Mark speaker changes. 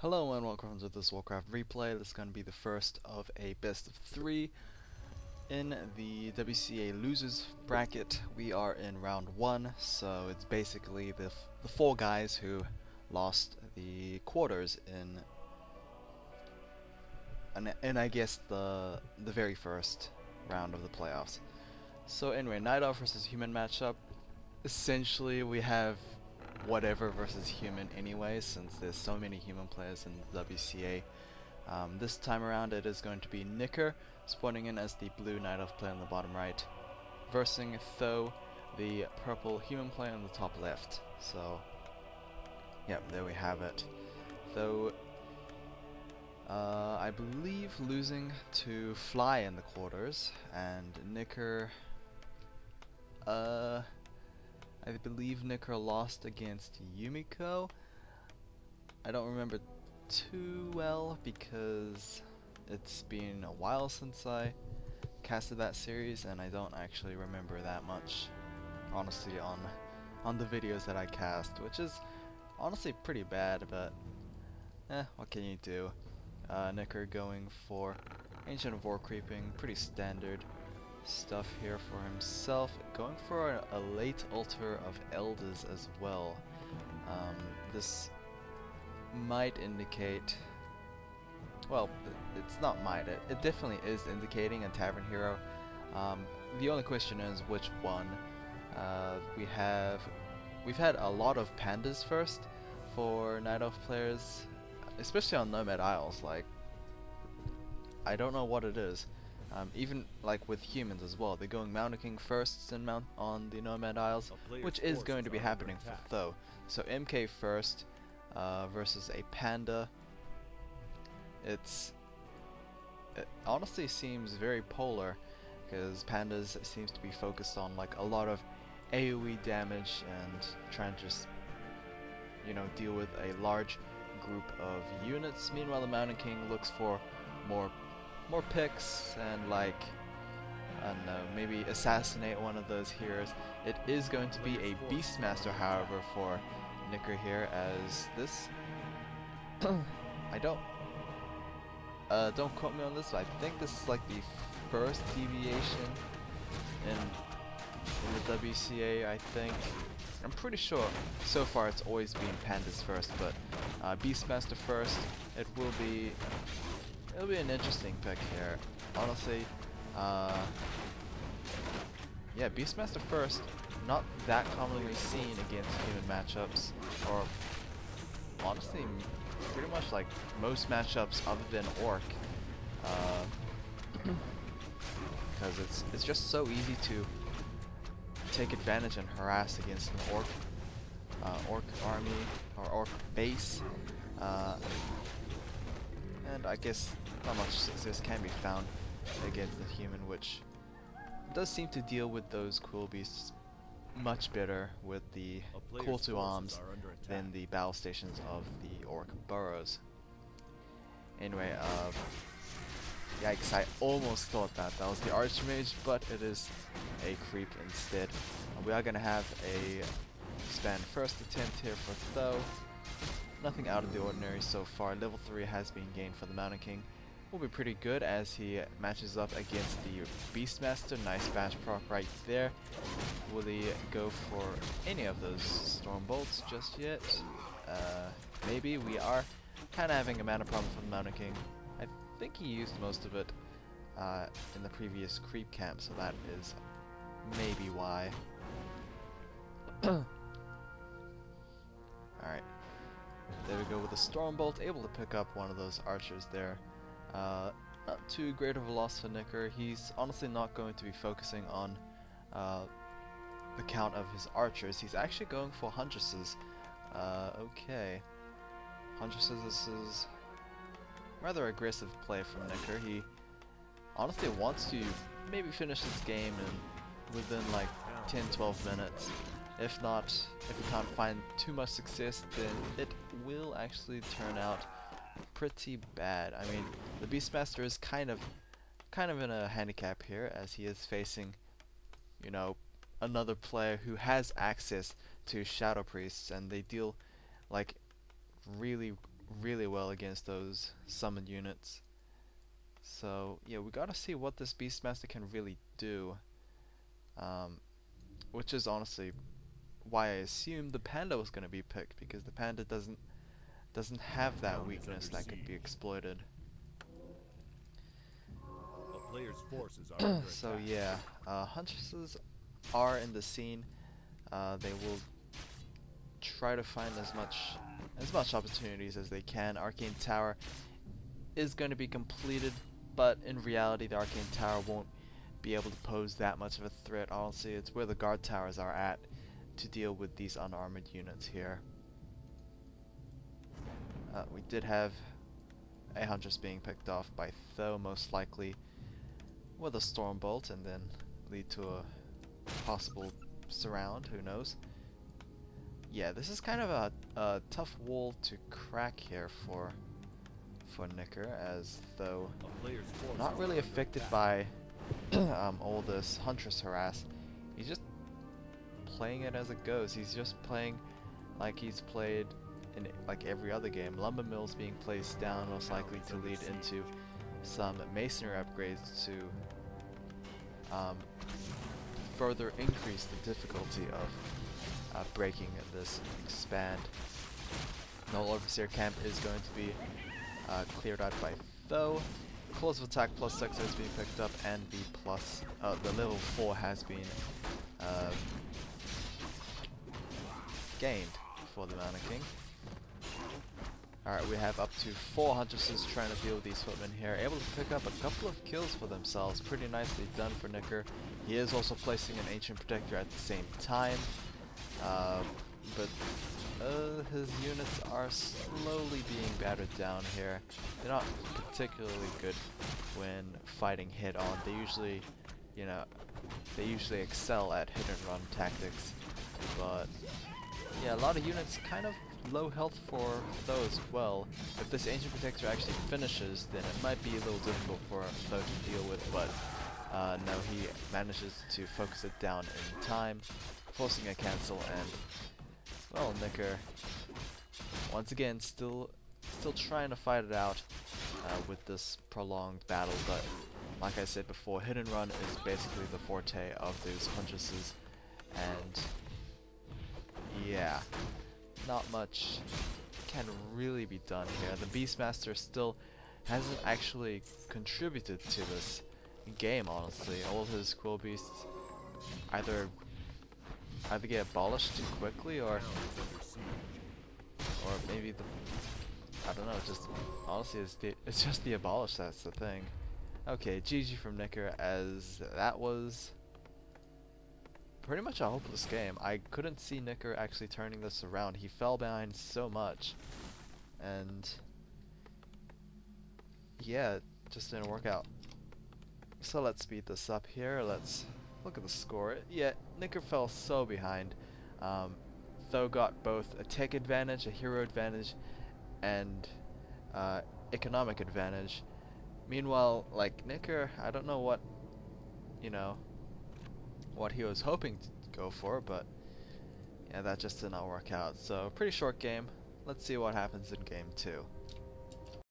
Speaker 1: Hello and welcome to this Warcraft replay. This is going to be the first of a best of 3 in the WCA losers bracket. We are in round 1, so it's basically the 4 guys who lost the quarters in I guess the very first round of the playoffs. So anyway, Night Elf versus Human matchup. Essentially we have whatever versus human anyway, since there's so many human players in the WCA. This time around it is going to be Nicker spawning in as the blue Night Elf player in the bottom right, versing Tho, the purple human player in the top left. So yep, there we have it. Tho I believe losing to Fly in the quarters, and Nicker I believe Nicker lost against Yumiko. I don't remember too well because it's been a while since I casted that series, and I don't actually remember that much, honestly, on the videos that I cast, which is honestly pretty bad, but what can you do? Nicker going for Ancient of War creeping, pretty standard stuff here for himself, going for a late altar of elders as well. This might indicate, well, it's not might, it definitely is indicating a tavern hero. The only question is which one. We've had a lot of pandas first for Night Elf players, especially on Nomad Isles. Like, I don't know what it is. Even like with humans as well, they're going Mountain King first and mount on the Nomad Isles, which is going to be happening for Tho. So MK first versus a panda. It honestly seems very polar, because pandas seems to be focused on like a lot of AoE damage and trying to just, you know, deal with a large group of units. Meanwhile, the Mountain King looks for more picks and, like, I don't know, maybe assassinate one of those heroes. It is going to be a Beastmaster, however, for Nicker here, as this I don't quote me on this, but I think this is like the first deviation in the WCA. I think, I'm pretty sure so far it's always been pandas first, but Beastmaster first. It'll be an interesting pick here, honestly. Yeah, Beastmaster first, not that commonly seen against human matchups, or honestly, pretty much like most matchups other than Orc, because it's just so easy to take advantage and harass against an Orc army or Orc base. And I guess not much success can be found against the human, which does seem to deal with those cool beasts much better with the call to arms than the battle stations of the Orc burrows. Anyway, yikes, I almost thought that was the Archmage, but it is a creep instead. We are going to have a span first attempt here for Tho. Nothing out of the ordinary so far. Level 3 has been gained for the Mountain King. Will be pretty good as he matches up against the Beastmaster. Nice bash proc right there. Will he go for any of those Storm Bolts just yet? Maybe. We are kind of having a mana problem for the Mountain King. I think he used most of it in the previous creep camp, so that is maybe why. Alright. There we go with the Stormbolt, able to pick up one of those archers there. Not too great of a loss for Nicker. He's honestly not going to be focusing on the count of his archers. He's actually going for Huntresses. Okay. Huntresses, this is rather aggressive play from Nicker. He honestly wants to maybe finish this game within like 10-12 minutes. If not, if we can't find too much success, then it will actually turn out pretty bad. I mean, the Beastmaster is kind of in a handicap here, as he is facing, you know, another player who has access to Shadow Priests, and they deal like really really well against those summoned units. So yeah, we gotta see what this Beastmaster can really do. Which is honestly why I assumed the Panda was gonna be picked, because the Panda doesn't have that weakness that could be exploited.
Speaker 2: A player's forces are under
Speaker 1: So
Speaker 2: attack.
Speaker 1: yeah, Huntresses are in the scene. They will try to find as much opportunities as they can. Arcane Tower is going to be completed, but in reality the Arcane Tower won't be able to pose that much of a threat. Honestly, it's where the guard towers are at to deal with these unarmored units here. We did have a Huntress being picked off by Tho, most likely with a Stormbolt, and then lead to a possible surround, who knows. Yeah, this is kind of a tough wall to crack here for Nicker, as though not really affected by all this Huntress harass. He's just playing it as it goes. He's just playing like he's played in like every other game. Lumber mills being placed down, most likely to lead into some masonry upgrades to further increase the difficulty of breaking this expand. Null Overseer camp is going to be cleared out by Tho. Claws of Attack +6 has been picked up, and the level 4 has been gained for the Mana King. Alright, we have up to 4 Huntresses trying to deal with these footmen here, able to pick up a couple of kills for themselves. Pretty nicely done for Nicker. He is also placing an Ancient Protector at the same time, but his units are slowly being battered down here. They're not particularly good when fighting head-on. They usually, excel at hit-and-run tactics, but yeah, a lot of units kind of low health for Tho as well. If this Ancient Protector actually finishes, then it might be a little difficult for Tho to deal with, but no, he manages to focus it down in time, forcing a cancel, and well, Nicker once again still trying to fight it out with this prolonged battle, but like I said before, hit and run is basically the forte of those Huntresses, and yeah, not much can really be done here. The Beastmaster still hasn't actually contributed to this game, honestly. All his Quill Beasts either get abolished too quickly, or maybe I don't know, just honestly it's just the abolish that's the thing. Okay, GG from Nicker, as that was pretty much a hopeless game. I couldn't see Nicker actually turning this around. He fell behind so much, and yeah, it just didn't work out. So let's speed this up here. Let's look at the score. Yeah, Nicker fell so behind. Tho got both a tech advantage, a hero advantage, and economic advantage. Meanwhile, like Nicker, I don't know what he was hoping to go for, but yeah, that just did not work out. So pretty short game. Let's see what happens in game 2.